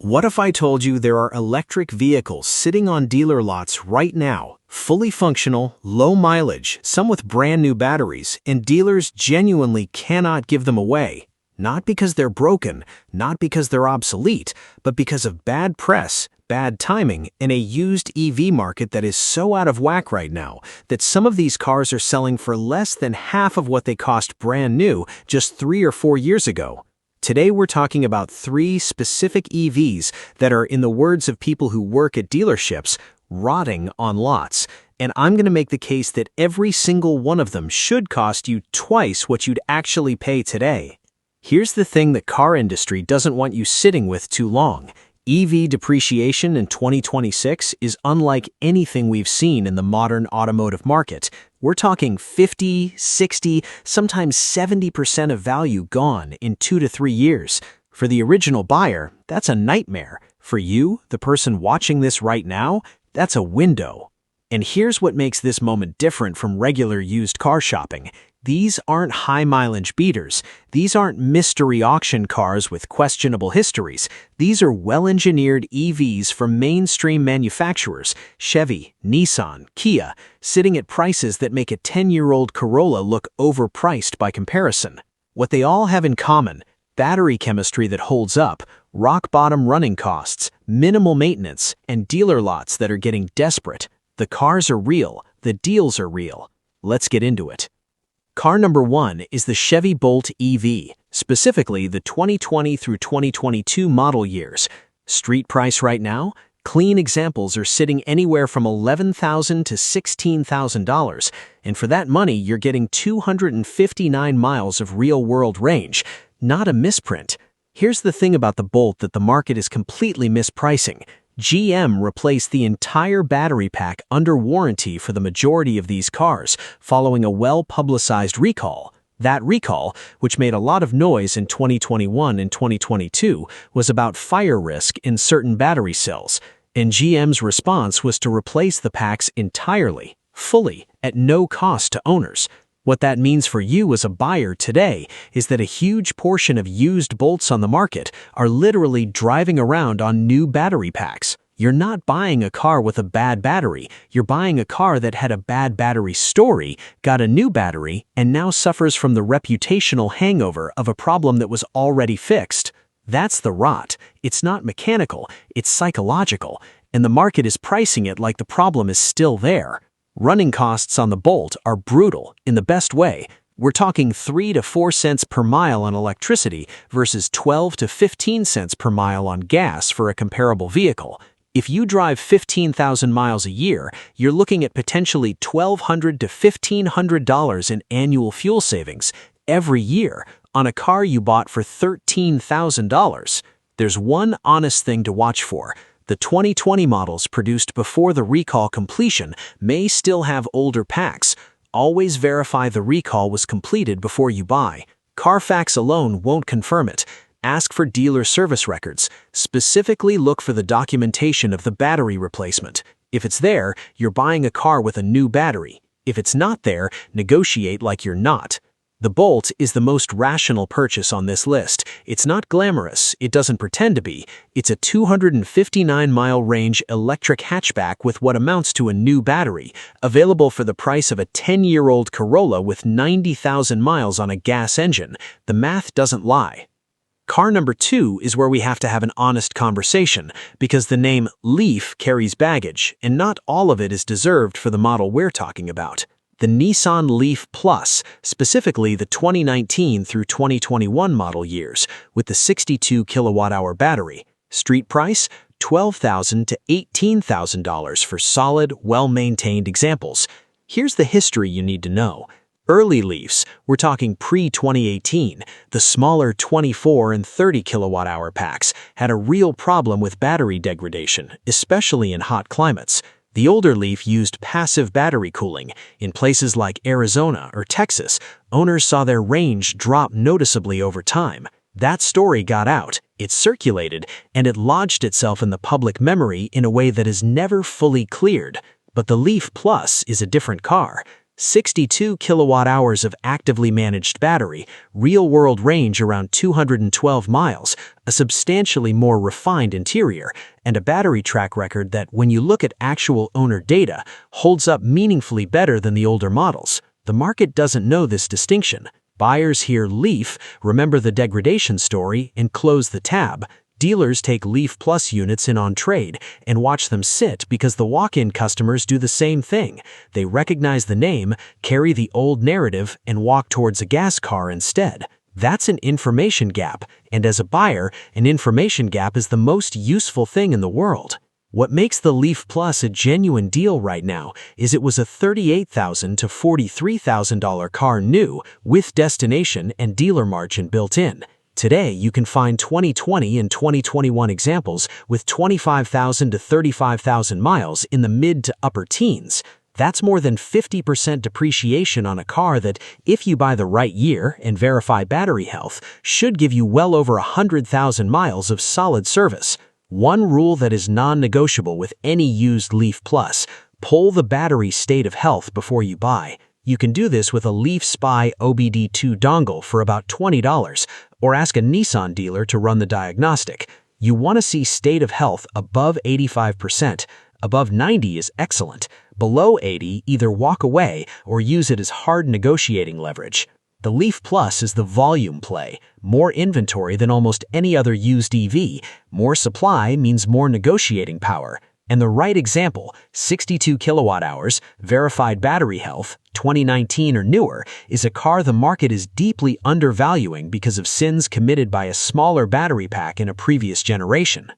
What if I told you there are electric vehicles sitting on dealer lots right now, fully functional, low mileage, some with brand new batteries, and dealers genuinely cannot give them away? Not because they're broken, not because they're obsolete, but because of bad press, bad timing, and a used EV market that is so out of whack right now that some of these cars are selling for less than half of what they cost brand new just 3 or 4 years ago. Today we're talking about 3 specific EVs that are, in the words of people who work at dealerships, rotting on lots. And I'm going to make the case that every single one of them should cost you twice what you'd actually pay today. Here's the thing the car industry doesn't want you sitting with too long. EV depreciation in 2026 is unlike anything we've seen in the modern automotive market. We're talking 50, 60, sometimes 70% of value gone in 2 to 3 years. For the original buyer, that's a nightmare. For you, the person watching this right now, that's a window. And here's what makes this moment different from regular used car shopping. These aren't high-mileage beaters. These aren't mystery auction cars with questionable histories. These are well-engineered EVs from mainstream manufacturers, Chevy, Nissan, Kia, sitting at prices that make a 10-year-old Corolla look overpriced by comparison. What they all have in common: battery chemistry that holds up, rock-bottom running costs, minimal maintenance, and dealer lots that are getting desperate. The cars are real. The deals are real. Let's get into it. Car number 1 is the Chevy Bolt EV, specifically the 2020 through 2022 model years. Street price right now? Clean examples are sitting anywhere from $11,000 to $16,000, and for that money you're getting 259 miles of real-world range, not a misprint. Here's the thing about the Bolt that the market is completely mispricing. GM replaced the entire battery pack under warranty for the majority of these cars, following a well-publicized recall. That recall, which made a lot of noise in 2021 and 2022, was about fire risk in certain battery cells, and GM's response was to replace the packs entirely, fully, at no cost to owners. What that means for you as a buyer today is that a huge portion of used Bolts on the market are literally driving around on new battery packs. You're not buying a car with a bad battery. You're buying a car that had a bad battery story, got a new battery, and now suffers from the reputational hangover of a problem that was already fixed. That's the rot. It's not mechanical, it's psychological, and the market is pricing it like the problem is still there. Running costs on the Bolt are brutal in the best way. We're talking 3 to 4 cents per mile on electricity versus 12 to 15 cents per mile on gas for a comparable vehicle. If you drive 15,000 miles a year, you're looking at potentially $1,200 to $1,500 in annual fuel savings every year on a car you bought for $13,000. There's one honest thing to watch for. The 2020 models produced before the recall completion may still have older packs. Always verify the recall was completed before you buy. Carfax alone won't confirm it. Ask for dealer service records. Specifically look for the documentation of the battery replacement. If it's there, you're buying a car with a new battery. If it's not there, negotiate like you're not. The Bolt is the most rational purchase on this list. It's not glamorous, it doesn't pretend to be. It's a 259-mile range electric hatchback with what amounts to a new battery, available for the price of a 10-year-old Corolla with 90,000 miles on a gas engine. The math doesn't lie. Car number 2 is where we have to have an honest conversation, because the name Leaf carries baggage, and not all of it is deserved for the model we're talking about. The Nissan Leaf Plus, specifically the 2019 through 2021 model years, with the 62 kilowatt-hour battery. Street price? $12,000 to $18,000 for solid, well-maintained examples. Here's the history you need to know. Early Leafs, we're talking pre-2018, the smaller 24 and 30 kilowatt-hour packs had a real problem with battery degradation, especially in hot climates. The older Leaf used passive battery cooling. In places like Arizona or Texas, owners saw their range drop noticeably over time. That story got out, it circulated, and it lodged itself in the public memory in a way that is never fully cleared. But the Leaf Plus is a different car. 62 kilowatt hours of actively managed battery, real-world range around 212 miles, a substantially more refined interior, and a battery track record that, when you look at actual owner data, holds up meaningfully better than the older models. The market doesn't know this distinction. Buyers hear Leaf, remember the degradation story, and close the tab. Dealers take Leaf Plus units in on trade and watch them sit because the walk-in customers do the same thing. They recognize the name, carry the old narrative, and walk towards a gas car instead. That's an information gap, and as a buyer, an information gap is the most useful thing in the world. What makes the Leaf Plus a genuine deal right now is it was a $38,000 to $43,000 car new, with destination and dealer margin built in. Today, you can find 2020 and 2021 examples with 25,000 to 35,000 miles in the mid to upper teens. That's more than 50% depreciation on a car that, if you buy the right year and verify battery health, should give you well over 100,000 miles of solid service. One rule that is non-negotiable with any used Leaf Plus: poll the battery state of health before you buy. You can do this with a Leaf Spy OBD2 dongle for about $20, or ask a Nissan dealer to run the diagnostic. You want to see state of health above 85%. Above 90 is excellent. Below 80, either walk away or use it as hard negotiating leverage. The Leaf Plus is the volume play. More inventory than almost any other used EV. More supply means more negotiating power. And the right example, 62 kilowatt hours, verified battery health, 2019 or newer, is a car the market is deeply undervaluing because of sins committed by a smaller battery pack in a previous generation.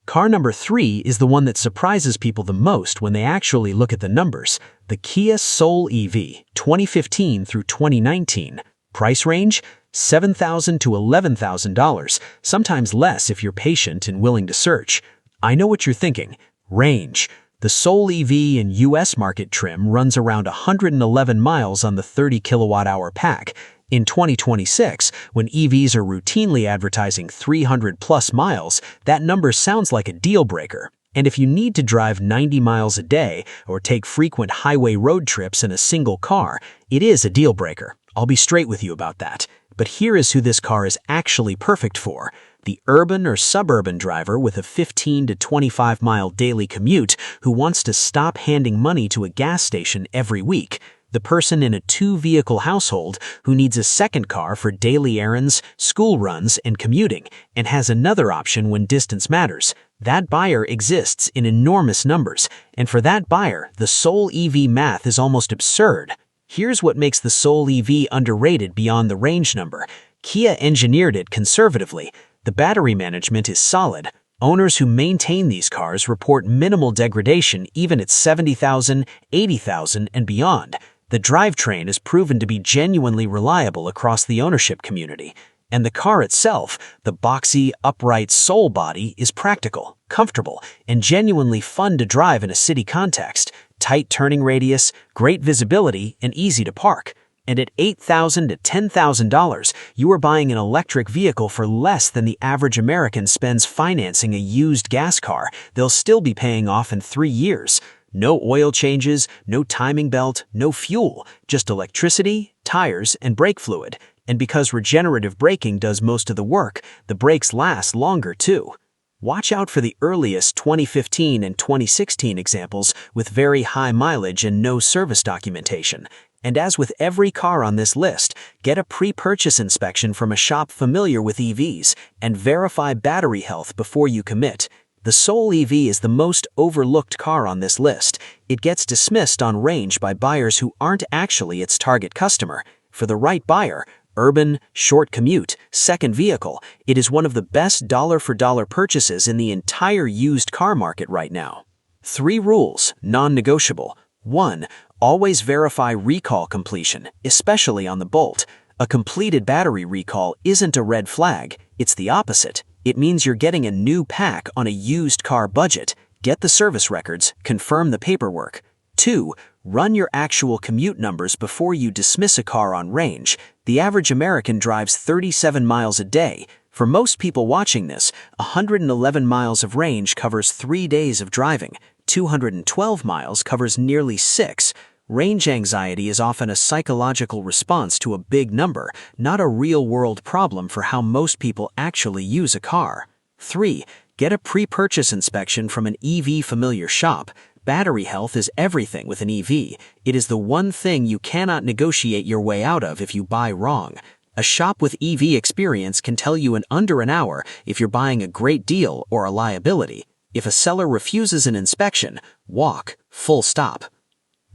Car number 3 is the one that surprises people the most when they actually look at the numbers: the Kia Soul EV, 2015 through 2019. Price range? $7,000 to $11,000, sometimes less if you're patient and willing to search. I know what you're thinking. Range. The Soul EV in US market trim runs around 111 miles on the 30 kilowatt-hour pack. In 2026, when EVs are routinely advertising 300-plus miles, that number sounds like a deal-breaker. And if you need to drive 90 miles a day or take frequent highway road trips in a single car, it is a deal-breaker. I'll be straight with you about that. But here is who this car is actually perfect for: the urban or suburban driver with a 15 to 25-mile daily commute who wants to stop handing money to a gas station every week. The person in a two-vehicle household who needs a second car for daily errands, school runs, and commuting, and has another option when distance matters. That buyer exists in enormous numbers, and for that buyer, the Soul EV math is almost absurd. Here's what makes the Soul EV underrated beyond the range number. Kia engineered it conservatively. The battery management is solid. Owners who maintain these cars report minimal degradation even at 70,000, 80,000, and beyond. The drivetrain is proven to be genuinely reliable across the ownership community. And the car itself, the boxy, upright Soul body, is practical, comfortable, and genuinely fun to drive in a city context. Tight turning radius, great visibility, and easy to park. And at $8,000 to $10,000, you are buying an electric vehicle for less than the average American spends financing a used gas car they'll still be paying off in 3 years. No oil changes, no timing belt, no fuel, just electricity, tires, and brake fluid. And because regenerative braking does most of the work, the brakes last longer too. Watch out for the earliest 2015 and 2016 examples with very high mileage and no service documentation. And as with every car on this list, get a pre-purchase inspection from a shop familiar with EVs and verify battery health before you commit. The Soul EV is the most overlooked car on this list. It gets dismissed on range by buyers who aren't actually its target customer. For the right buyer, urban, short commute, second vehicle, it is one of the best dollar-for-dollar purchases in the entire used car market right now. 3 rules, non-negotiable. 1. Always verify recall completion, especially on the Bolt. A completed battery recall isn't a red flag, it's the opposite. It means you're getting a new pack on a used car budget. Get the service records, confirm the paperwork. 2. Run your actual commute numbers before you dismiss a car on range. The average American drives 37 miles a day. For most people watching this, 111 miles of range covers 3 days of driving. 212 miles covers nearly 6. Range anxiety is often a psychological response to a big number, not a real-world problem for how most people actually use a car. 3. Get a pre-purchase inspection from an EV familiar shop. Battery health is everything with an EV. It is the one thing you cannot negotiate your way out of if you buy wrong. A shop with EV experience can tell you in under an hour if you're buying a great deal or a liability. If a seller refuses an inspection, walk, full stop.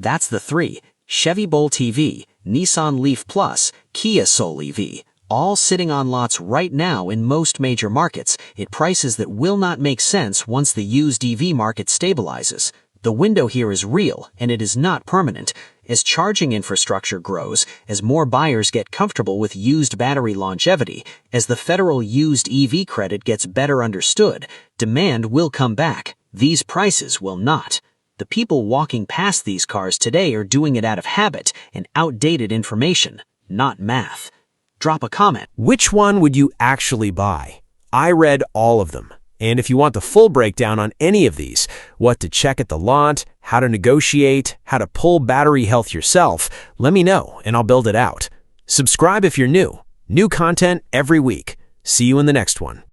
That's the 3. Chevy Bolt EV, Nissan Leaf Plus, Kia Soul EV, all sitting on lots right now in most major markets at prices that will not make sense once the used EV market stabilizes. The window here is real, and it is not permanent. As charging infrastructure grows, as more buyers get comfortable with used battery longevity, as the federal used EV credit gets better understood, demand will come back. These prices will not. The people walking past these cars today are doing it out of habit and outdated information, not math. Drop a comment. Which one would you actually buy? I read all of them. And if you want the full breakdown on any of these, what to check at the lot, how to negotiate, how to pull battery health yourself, let me know and I'll build it out. Subscribe if you're new. New content every week. See you in the next one.